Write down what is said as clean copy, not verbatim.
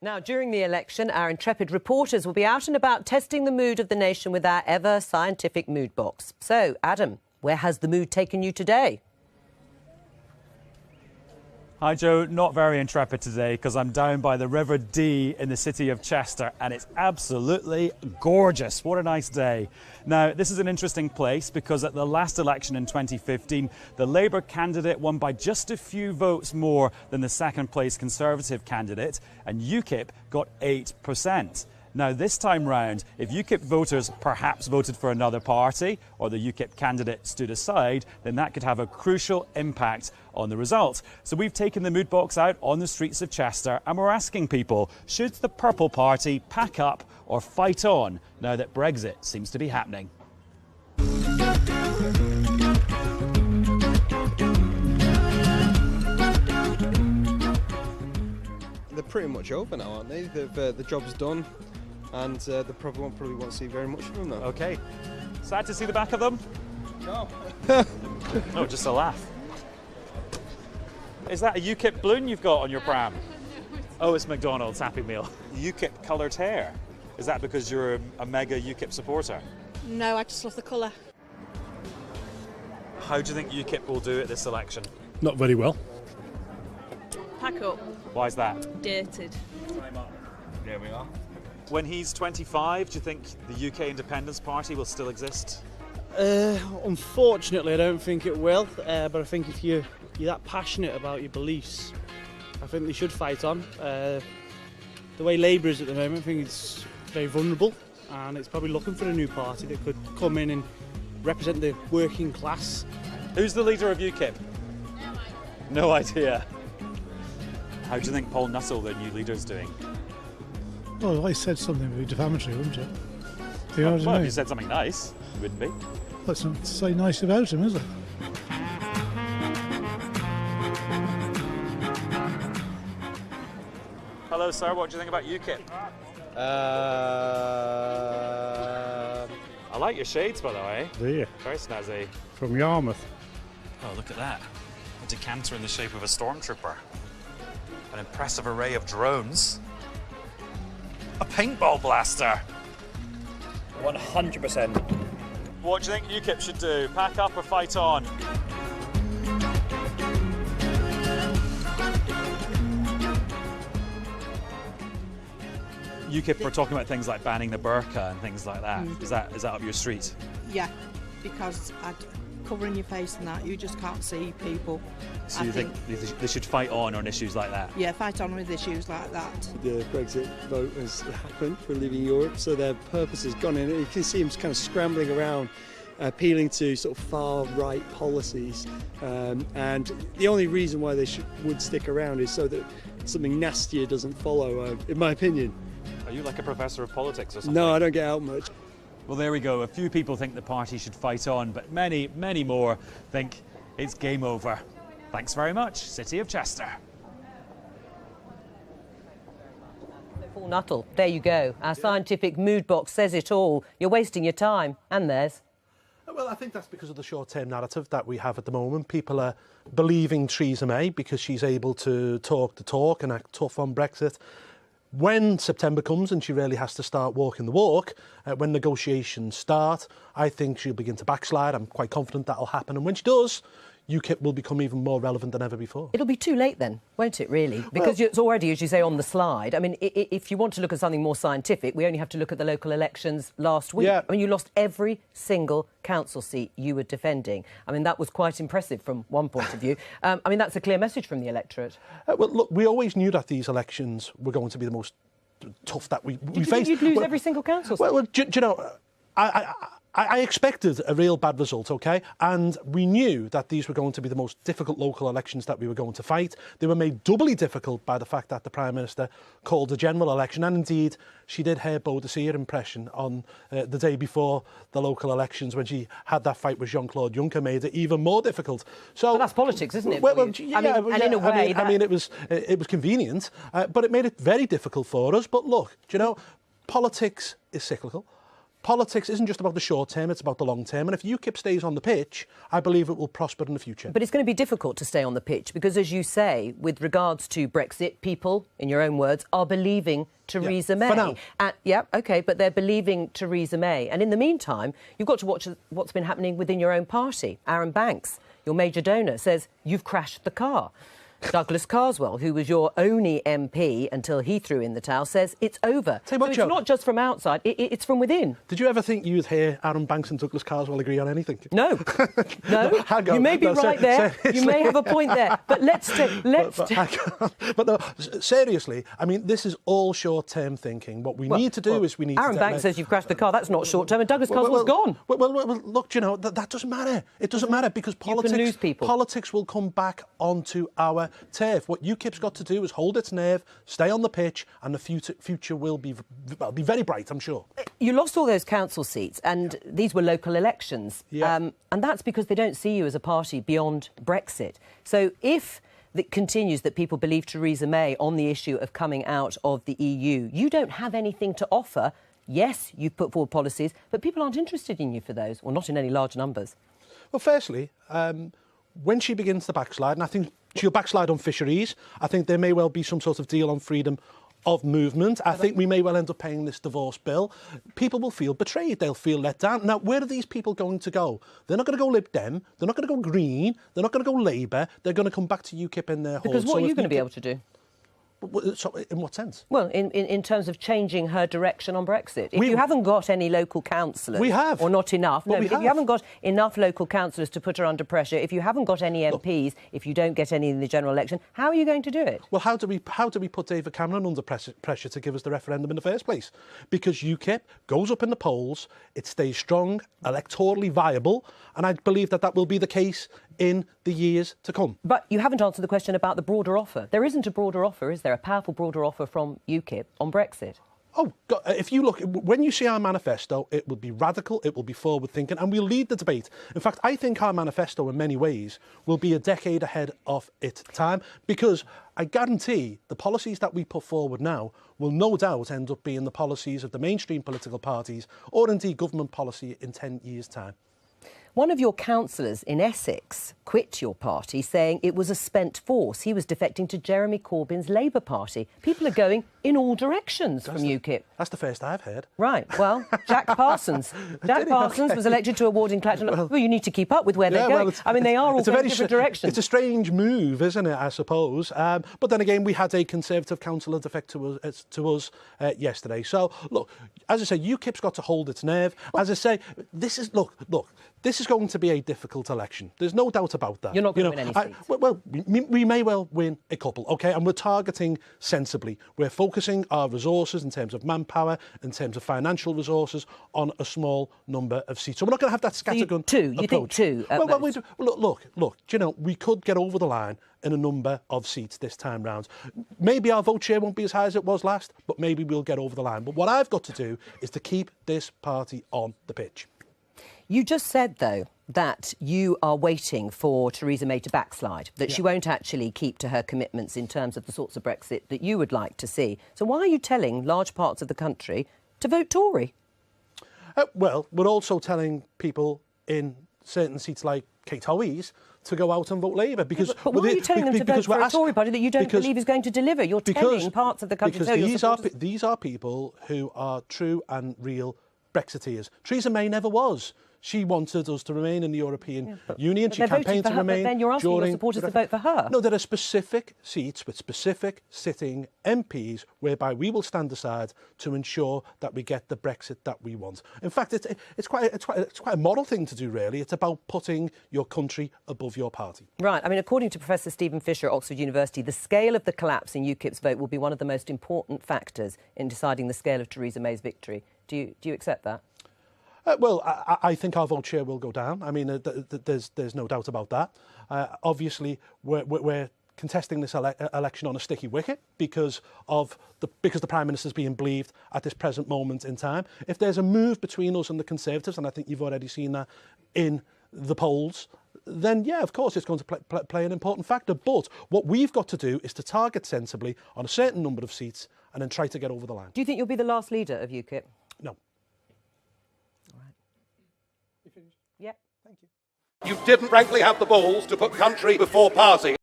Now, during the election, our intrepid reporters will be out and about testing the mood of the nation with our ever-scientific mood box. So, Adam, where has the mood taken you today? Hi Joe, not very intrepid today because I'm down by the River Dee in the city of Chester and it's absolutely gorgeous. What a nice day. Now, this is an interesting place because at the last election in 2015, the Labour candidate won by just a few votes more than the second place Conservative candidate, and UKIP got 8%. Now, this time round, if UKIP voters perhaps voted for another party or the UKIP candidate stood aside, then that could have a crucial impact on the result. So we've taken the mood box out on the streets of Chester and we're asking people, should the Purple Party pack up or fight on now that Brexit seems to be happening? They're pretty much over now, aren't they? The job's done. And the Purple one probably won't see very much of them now. OK. Sad to see the back of them? No. Oh, just a laugh. Is that a UKIP balloon you've got on your pram? Oh, it's McDonald's Happy Meal. UKIP coloured hair. Is that because you're a mega UKIP supporter? No, I just love the colour. How do you think UKIP will do at this election? Not very well. Pack up. Why is that? Dated. There we are. When he's 25, do you think the UK Independence Party will still exist? Unfortunately, I don't think it will. But I think if you're that passionate about your beliefs, I think they should fight on. The way Labour is at the moment, I think it's very vulnerable, and it's probably looking for a new party that could come in and represent the working class. Who's the leader of UKIP? No idea. How do you think Paul Nuttall, their new leader, is doing? Well, I said something really defamatory, wouldn't you? Do you know what I Well, mean? if you said something nice, it wouldn't be. That's not so nice about him, is it? Hello, sir. What do you think about UKIP? I like your shades, by the way. Do you? Very snazzy. From Yarmouth. Oh, look at that. A decanter in the shape of a stormtrooper. An impressive array of drones. A paintball blaster. 100%. What do you think UKIP should do? Pack up or fight on? UKIP are talking about things like banning the burqa and things like that. Is that up your street? Yeah, because covering your face and that, you just can't see people. So you think they should fight on issues like that? Yeah, fight on with issues like that. The Brexit vote has happened for leaving Europe, so their purpose has gone in. You can see them kind of scrambling around, appealing to sort of far-right policies. And the only reason why they would stick around is so that something nastier doesn't follow, in my opinion. Are you like a professor of politics or something? No, I don't get out much. Well, there we go. A few people think the party should fight on, but many, many more think it's game over. Thanks very much, City of Chester. Paul Nuttall, there you go. Our scientific mood box says it all. You're wasting your time, and theirs. Well, I think that's because of the short-term narrative that we have at the moment. People are believing Theresa May because she's able to talk the talk and act tough on Brexit. When September comes and she really has to start walking the walk, when negotiations start, I think she'll begin to backslide. I'm quite confident that'll happen. And when she does, UKIP will become even more relevant than ever before. It'll be too late then, won't it, really? Because it's already, as you say, on the slide. I mean, if you want to look at something more scientific, we only have to look at the local elections last week. Yeah. I mean, you lost every single council seat you were defending. I mean, that was quite impressive from one point of view. I mean, that's a clear message from the electorate. Well, look, we always knew that these elections were going to be the most tough that we faced. Did you think you'd lose every single council seat? Well, do you know, I expected a real bad result, OK? And we knew that these were going to be the most difficult local elections that we were going to fight. They were made doubly difficult by the fact that the Prime Minister called a general election. And indeed, she did her Baudelaire impression on the day before the local elections when she had that fight with Jean-Claude Juncker, made it even more difficult. So, but that's politics, isn't it? In a way, it was convenient, but it made it very difficult for us. But look, do you know, politics is cyclical. politics isn't just about the short term, it's about the long term. And if UKIP stays on the pitch, I believe it will prosper in the future. But it's going to be difficult to stay on the pitch because, as you say, with regards to Brexit, people, in your own words, are believing Theresa May. For now. Yeah, OK, but they're believing Theresa May. And in the meantime, you've got to watch what's been happening within your own party. Aaron Banks, your major donor, says you've crashed the car. Douglas Carswell, who was your only MP until he threw in the towel, says it's over. So it's not just from outside, it's from within. Did you ever think you'd hear Aaron Banks and Douglas Carswell agree on anything? No. No. Hang on. You may be right there. You may have a point there. But But seriously, I mean, this is all short-term thinking. What we need to do is we need Aaron to... Banks says you've crashed the car. That's not short-term. And Douglas Carswell's gone. Well, look, you know, that doesn't matter. It doesn't matter because politics will come back onto our turf. What UKIP's got to do is hold its nerve, stay on the pitch, and the future will be very bright, I'm sure. You lost all those council seats, and these were local elections. Yeah. And that's because they don't see you as a party beyond Brexit. So if it continues that people believe Theresa May on the issue of coming out of the EU, you don't have anything to offer. Yes, you've put forward policies, but people aren't interested in you for those, or not in any large numbers. Well, firstly, when she begins to backslide, and I think she'll backslide on fisheries, I think there may well be some sort of deal on freedom of movement. I think we may well end up paying this divorce bill. People will feel betrayed. They'll feel let down. Now, where are these people going to go? They're not going to go Lib Dem. They're not going to go Green. They're not going to go Labour. They're going to come back to UKIP in their hole. Because what are you going to be able to do? So, in what sense? Well, in terms of changing her direction on Brexit. If you haven't got any local councillors... We have. Or not enough. But if you haven't got enough local councillors to put her under pressure, if you haven't got any MPs, if you don't get any in the general election, how are you going to do it? Well, how do we put David Cameron under pressure to give us the referendum in the first place? Because UKIP goes up in the polls, it stays strong, electorally viable, and I believe that will be the case in the years to come. But you haven't answered the question about the broader offer. There isn't a broader offer, is there? A powerful broader offer from UKIP on Brexit? Oh, God, if you look, when you see our manifesto, it will be radical, it will be forward-thinking, and we'll lead the debate. In fact, I think our manifesto, in many ways, will be a decade ahead of its time, because I guarantee the policies that we put forward now will no doubt end up being the policies of the mainstream political parties, or indeed government policy in 10 years' time. One of your councillors in Essex quit your party, saying it was a spent force. He was defecting to Jeremy Corbyn's Labour Party. People are going in all directions from UKIP. That's the first I've heard. Right, well, Jack Parsons. Jack Parsons was elected to a ward in Clacton. Well, you need to keep up with where they're going. I mean, they are all going in different directions. It's a strange move, isn't it, I suppose? But then again, we had a Conservative councillor defect to us yesterday. So, look, as I say, UKIP's got to hold its nerve. As I say, this is going to be a difficult election. There's no doubt about that. You're not going to win any seats. Well, we may well win a couple, OK? And we're targeting sensibly. We're focusing our resources in terms of manpower, in terms of financial resources, on a small number of seats. So we're not going to have that scattergun approach. You think two at most? Look, you know, we could get over the line in a number of seats this time round. Maybe our vote share won't be as high as it was last, but maybe we'll get over the line. But what I've got to do is to keep this party on the pitch. You just said, though, that you are waiting for Theresa May to backslide, that she won't actually keep to her commitments in terms of the sorts of Brexit that you would like to see. So why are you telling large parts of the country to vote Tory? Well, we're also telling people in certain seats like Kate Hoey's to go out and vote Labour. Because, but why are you telling them to vote for a Tory party that you don't believe is going to deliver? You're telling parts of the country... Because these are people who are true and real Brexiteers. Theresa May never was. She wanted us to remain in the European Union. She campaigned to remain. But then you're asking your supporters to vote for her. No, there are specific seats with specific sitting MPs whereby we will stand aside to ensure that we get the Brexit that we want. In fact, it's quite a moral thing to do, really. It's about putting your country above your party. Right. I mean, according to Professor Stephen Fisher at Oxford University, the scale of the collapse in UKIP's vote will be one of the most important factors in deciding the scale of Theresa May's victory. Do you accept that? Well, I think our vote share will go down. I mean, there's no doubt about that. Obviously, we're contesting this election on a sticky wicket because the Prime Minister's being believed at this present moment in time. If there's a move between us and the Conservatives, and I think you've already seen that in the polls, then, yeah, of course, it's going to play an important factor. But what we've got to do is to target sensibly on a certain number of seats and then try to get over the line. Do you think you'll be the last leader of UKIP? No. You didn't frankly have the balls to put country before party.